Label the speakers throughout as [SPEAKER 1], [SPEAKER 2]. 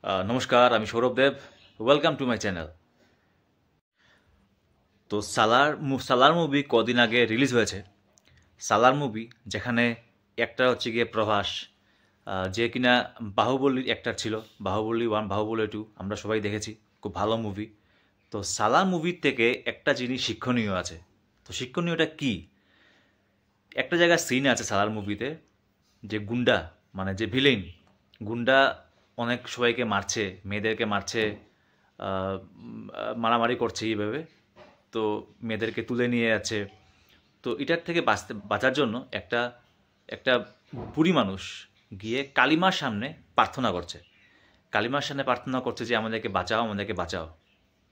[SPEAKER 1] নমস্কার, আমি Sourav Dev. Welcome to my channel. তো সালার মুভি কদিন আগে রিলিজ হয়েছে। সালার মুভি যেখানে একটা হচ্ছে গিয়ে প্রভাস, যে কিনা বাহুবলীর অ্যাক্টর ছিল। বাহুবলী 1, বাহুবলী 2 আমরা সবাই দেখেছি, খুব ভালো মুভি। তো সালার মুভির থেকে একটা জিনিস শিক্ষণীয় আছে। তো শিক্ষণীয়টা কি? একটা জায়গায় সিন আছে সালার মুভিতে, যে গুন্ডা মানে যে ভিলেন, গুন্ডা অনেক সবাইকে মারছে, মেয়েদেরকে মারছে, মারামারি করছে এইভাবে। তো মেয়েদেরকে তুলে নিয়ে যাচ্ছে। তো এটার থেকে বাঁচার জন্য একটা একটা বুড়ি মানুষ গিয়ে কালিমার সামনে প্রার্থনা করছে। কালিমার সামনে প্রার্থনা করছে যে আমাদেরকে বাঁচাও, আমাদেরকে বাঁচাও।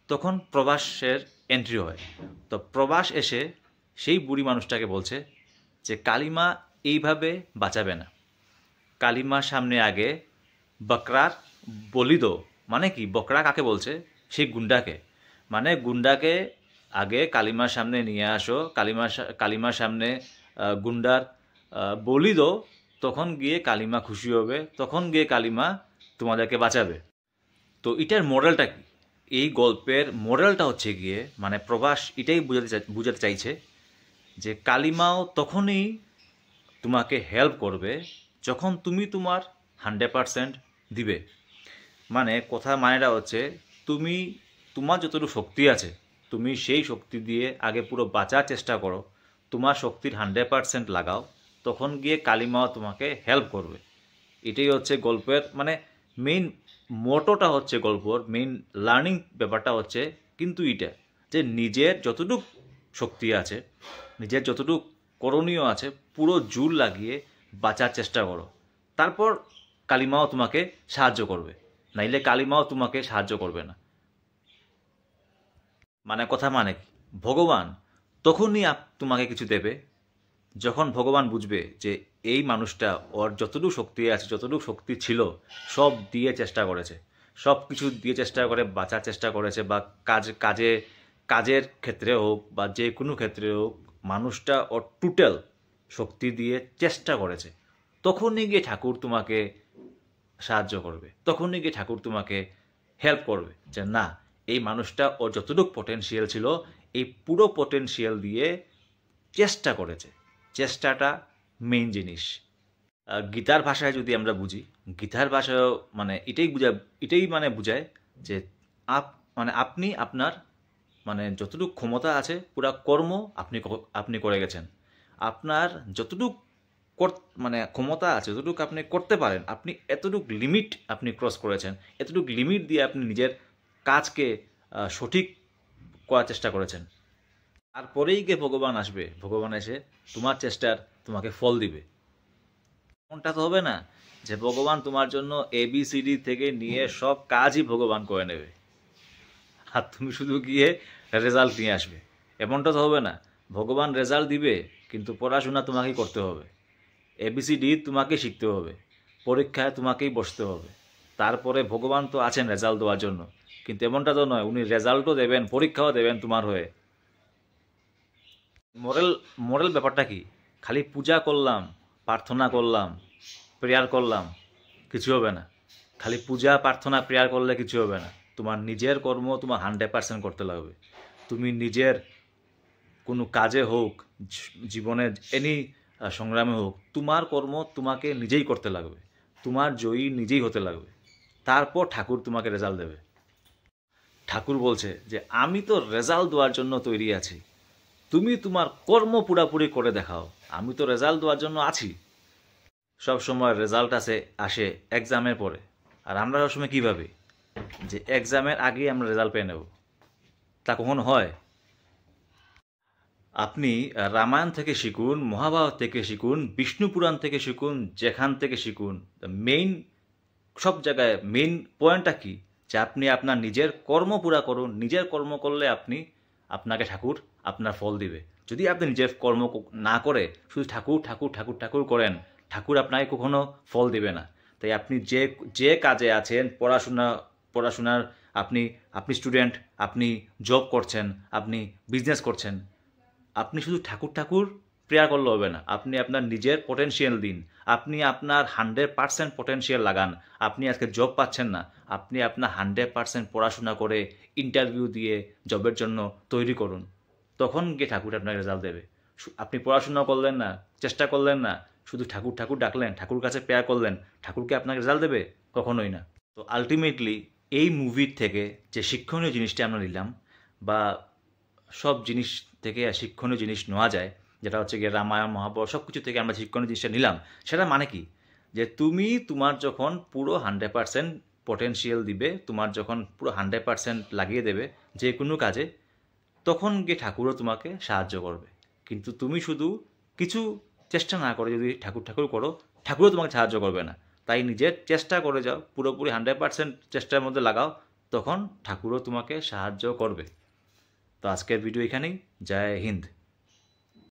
[SPEAKER 1] তখন প্রভাসের এন্ট্রি হয়। তো প্রভাস এসে সেই বুড়ি মানুষটাকে বলছে যে কালিমা এইভাবে বাঁচাবে না। কালিমার সামনে আগে বকরার বলি দো। মানে কি, বকরা কাকে বলছে? সেই গুন্ডাকে। মানে গুন্ডাকে আগে কালিমার সামনে নিয়ে আসো, কালিমার সামনে গুন্ডার বলি দো, তখন গিয়ে কালিমা খুশি হবে, তখন গিয়ে কালিমা তোমাদেরকে বাঁচাবে। তো এটার মোরালটা কি? এই গল্পের মোরালটা হচ্ছে গিয়ে, মানে প্রভাস এটাই বুঝাতে চাইছে যে কালিমাও তখনই তোমাকে হেল্প করবে যখন তুমি তোমার 100% দিবে। মানে মানেটা হচ্ছে, তুমি তোমার যতটুকু শক্তি আছে তুমি সেই শক্তি দিয়ে আগে পুরো বাঁচার চেষ্টা করো, তোমার শক্তির 100% লাগাও, তখন গিয়ে কালিমাও তোমাকে হেল্প করবে। এটাই হচ্ছে গল্পের মানে মেইন মোটোটা হচ্ছে, গল্পর মেইন লার্নিং ব্যাপারটা হচ্ছে কিন্তু এটা, যে নিজের যতটুক শক্তি আছে, নিজের যতটুক করণীয় আছে, পুরো জোর লাগিয়ে বাঁচার চেষ্টা করো। তারপর কালিমাও তোমাকে সাহায্য করবে, নাইলে কালিমাও তোমাকে সাহায্য করবে না। মানে কি, ভগবান তখনই তোমাকে কিছু দেবে যখন ভগবান বুঝবে যে এই মানুষটা ওর যতটুকু শক্তি আছে, যতটুকু শক্তি ছিল, সব দিয়ে চেষ্টা করেছে, সব কিছু দিয়ে চেষ্টা করে বাঁচার চেষ্টা করেছে, বা কাজের ক্ষেত্রে হোক বা যে কোনো ক্ষেত্রে হোক, মানুষটা ওর টোটাল শক্তি দিয়ে চেষ্টা করেছে। তখনই গিয়ে ঠাকুর তোমাকে সাহায্য করবে, তখনই গিয়ে ঠাকুর তোমাকে হেল্প করবে যে না, এই মানুষটা ওর যতটুকু পটেনশিয়াল ছিল, এই পুরো পটেনশিয়াল দিয়ে চেষ্টা করেছে। চেষ্টাটা মেইন জিনিস। গীতার ভাষায় যদি আমরা বুঝি, গীতার ভাষায় মানে এটাই বুঝায় যে আপনি আপনার যতটুকু ক্ষমতা আছে পুরা কর্ম আপনি করে গেছেন। আপনার যতটুকু ক্ষমতা আছে, যতটুকু আপনি করতে পারেন, আপনি এতটুকু লিমিট আপনি ক্রস করেছেন, এতটুকু লিমিট দিয়ে আপনি নিজের কাজকে সঠিক করার চেষ্টা করেছেন। তারপরেই গিয়ে ভগবান আসবে, ভগবান এসে তোমার চেষ্টার তোমাকে ফল দিবে। এমনটা তো হবে না যে ভগবান তোমার জন্য ABCD থেকে নিয়ে সব কাজই ভগবান করে নেবে আর তুমি শুধু গিয়ে রেজাল্ট নিয়ে আসবে। এমনটা তো হবে না। ভগবান রেজাল্ট দিবে, কিন্তু পড়াশোনা তোমাকেই করতে হবে, ABCD তোমাকেই শিখতে হবে, পরীক্ষায় তোমাকেই বসতে হবে। তারপরে ভগবান তো আছেন রেজাল্ট দেওয়ার জন্য, কিন্তু এমনটা তো নয় উনি রেজাল্টও দেবেন, পরীক্ষাও দেবেন তোমার হয়ে। মোরাল ব্যাপারটা কি? খালি পূজা করলাম, প্রার্থনা করলাম, প্রেয়ার করলাম, কিছু হবে না। খালি পূজা প্রার্থনা প্রেয়ার করলে কিছু হবে না। তোমার নিজের কর্ম তোমার 100% করতে লাগবে। তুমি নিজের কোনো কাজে হোক, জীবনের এনি সংগ্রামে হোক, তোমার কর্ম তোমাকে নিজেই করতে লাগবে, তোমার জয়ী নিজেই হতে লাগবে। তারপর ঠাকুর তোমাকে রেজাল্ট দেবে। ঠাকুর বলছে যে আমি তো রেজাল্ট দেওয়ার জন্য তৈরি আছি, তুমি তোমার কর্ম পুরাপুরি করে দেখাও, আমি তো রেজাল্ট দেওয়ার জন্য আছি। সব সময় রেজাল্ট আসে এক্সামের পরে, আর আমরা সবসময় কী ভাবি যে এক্সামের আগেই আমরা রেজাল্ট পেয়ে নেব। তা কখনো হয়? আপনি রামায়ণ থেকে শিখুন, মহাভারত থেকে শিখুন, বিষ্ণু পুরাণ থেকে শিখুন, যেখান থেকে শিখুন, মেইন সব জায়গায় মেইন পয়েন্টটা কি, যে আপনি আপনার নিজের কর্ম পুরা করুন। নিজের কর্ম করলে আপনাকে ঠাকুর আপনার ফল দিবে। যদি আপনি নিজের কর্ম না করে শুধু ঠাকুর ঠাকুর ঠাকুর ঠাকুর করেন, ঠাকুর আপনাকে কখনো ফল দিবে না। তাই আপনি যে কাজে আছেন, পড়াশোনার, আপনি স্টুডেন্ট, আপনি জব করছেন, আপনি বিজনেস করছেন, আপনি শুধু ঠাকুর ঠাকুর প্রেয়ার করলে হবে না। আপনি আপনার নিজের পটেনশিয়াল দিন, আপনি আপনার 100% পটেনশিয়াল লাগান। আপনি আজকে জব পাচ্ছেন না, আপনি আপনার 100% পড়াশোনা করে ইন্টারভিউ দিয়ে জবের জন্য তৈরি করুন। তখন গিয়ে ঠাকুর আপনাকে রেজাল্ট দেবে। আপনি পড়াশোনা করলেন না, চেষ্টা করলেন না, শুধু ঠাকুর ঠাকুর ডাকলেন, ঠাকুর কাছে প্রেয়ার করলেন, ঠাকুরকে আপনাকে রেজাল্ট দেবে? কখনোই না। তো আলটিমেটলি এই মুভির থেকে যে শিক্ষণীয় জিনিসটা আমরা নিলাম, বা সব জিনিস থেকে শিক্ষণীয় জিনিস নেওয়া যায়, যেটা হচ্ছে গিয়ে রামায়ণ মহাভারত সব কিছু থেকে আমরা শিক্ষণীয় জিনিসটা নিলাম, সেটা মানে কি? যে তুমি তোমার যখন পুরো 100% পটেনশিয়াল দিবে, তোমার যখন পুরো 100% লাগিয়ে দেবে যে কোনো কাজে, তখন গিয়ে ঠাকুরও তোমাকে সাহায্য করবে। কিন্তু তুমি শুধু কিছু চেষ্টা না করে যদি ঠাকুর ঠাকুর করো, ঠাকুরও তোমাকে সাহায্য করবে না। তাই নিজের চেষ্টা করে যাও, পুরোপুরি 100% চেষ্টার মধ্যে লাগাও, তখন ঠাকুরও তোমাকে সাহায্য করবে। তো আজকের ভিডিও এখানেই। জয় হিন্দ।